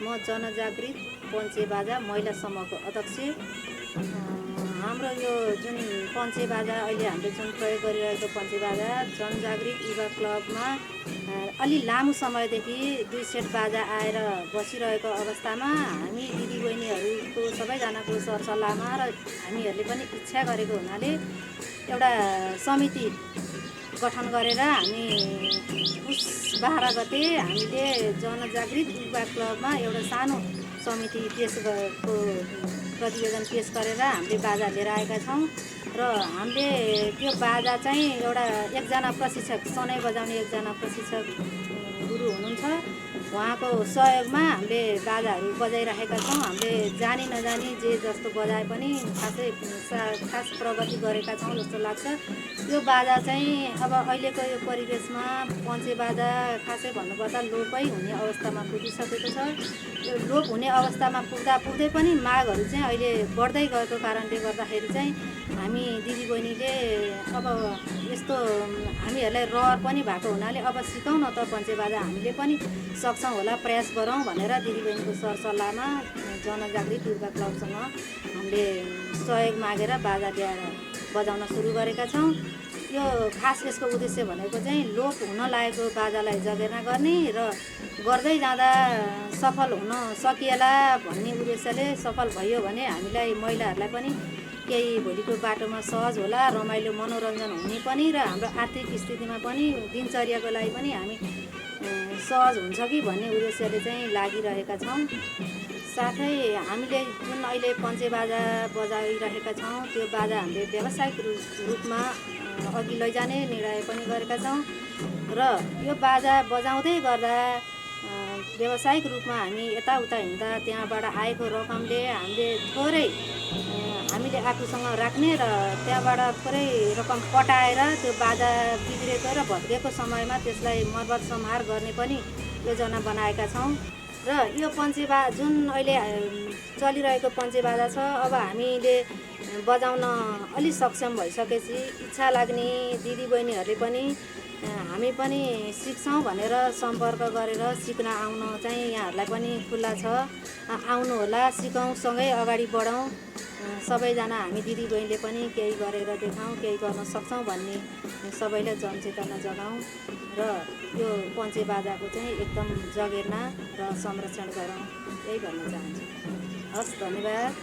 म जनजागृत पञ्चे बाजा महिला समूहको अध्यक्ष। हाम्रो यो जुन पञ्चे बाजा अहिले हामीले जुन प्रयोग गरिरहेको पञ्चे बाजा जनजागृत युवा क्लबमा अलि लामो समयदेखि 2 सेट बाजा आएर बसिरहेको अवस्थामा हामी दिदीबहिनीहरूको सबैजनाको सरसल्लाहमा र हामीहरूले पनि इच्छा गरेको हुनाले एउटा समिति गठन गरेर हामी पुस 12 गते हामीले जनजागृत युवा क्लबमा एउटा सानो समिति को प्रतिवेदन पेश गरेर हामीले बाजा लिएर आएका छौँ र हामीले त्यो बाजा चाहिँ एउटा एकजना प्रशिक्षक सनै बजाउने एकजना प्रशिक्षक गुरु हुनुहुन्छ, उहाँको सहयोगमा हामीले बाजाहरू बजाइरहेका छौँ। हामीले जानी नजानी जे जस्तो बजाए पनि खास प्रगति गरेका छौँ जस्तो लाग्छ। यो बाजा चाहिँ अब अहिलेको यो परिवेशमा पञ्चे बाजा खासै भन्नुपर्दा लोपै हुने अवस्थामा पुगिसकेको छ। यो लोप हुने अवस्थामा पुग्दै पनि मागहरू चाहिँ अहिले बढ्दै गएको कारणले गर्दाखेरि चाहिँ हामी दिदीबहिनीले अब यस्तो हामीहरूलाई रहर पनि भएको हुनाले अब सिकाउँ न त पञ्चे बाजा, हामीले पनि सक्छौँ होला, प्रयास गरौँ भनेर दिदीबहिनीको सरसल्लाहमा जनजागृत युवा क्लबसँग हामीले सहयोग मागेर बाजा ल्याएर बजाउन सुरु गरेका छौँ। यो खास यसको उद्देश्य भनेको चाहिँ लोप हुन लागेको बाजालाई जगेर्ना गर्ने र गर्दै जाँदा सफल हुन सकिएला भन्ने उद्देश्यले सफल भयो भने हामीलाई महिलाहरूलाई पनि केही भोलिको बाटोमा सहज होला, रमाइलो मनोरञ्जन हुने पनि र हाम्रो आर्थिक स्थितिमा पनि दिनचर्याको लागि पनि हामी सहज हुन्छ कि भन्ने उद्देश्यले चाहिँ लागिरहेका छौँ। साथै हामीले जुन अहिले पञ्चे बाजा बजाइरहेका छौँ त्यो बाजा हामीले व्यावसायिक रूपमा अघि लैजाने निर्णय पनि गरेका छौँ र यो बाजा बजाउँदै गर्दा व्यावसायिक रूपमा हामी यताउता हिँड्दा त्यहाँबाट आएको रकमले हामीले आफूसँग राख्ने र त्यहाँबाट थोरै रकम कटाएर त्यो बाजा बिग्रेको र भत्किएको समयमा त्यसलाई मर्मत संहार गर्ने पनि योजना बनाएका छौँ। र यो पञ्चे बाजा जुन अहिले चलिरहेको पञ्चे बाजा छ, अब हामीले बजाउन अलि सक्षम भइसकेपछि इच्छा लाग्ने दिदीबहिनीहरूले पनि हामी पनि सिक्छौँ भनेर सम्पर्क गरेर सिक्न आउन चाहिँ यहाँहरूलाई पनि खुल्ला छ। आउनु होला, सिकौँ, सँगै अगाडि बढौँ। सबैजना हामी दिदीबहिनीले पनि केही गरेर देखाउँ, केही गर्न सक्छौँ भन्ने सबैले जनचेतना जगाउँ र यो पञ्चे बाजाको चाहिँ एकदम जगेर्ना र संरक्षण गरौँ, यही भन्न चाहन्छु। हस्, धन्यवाद।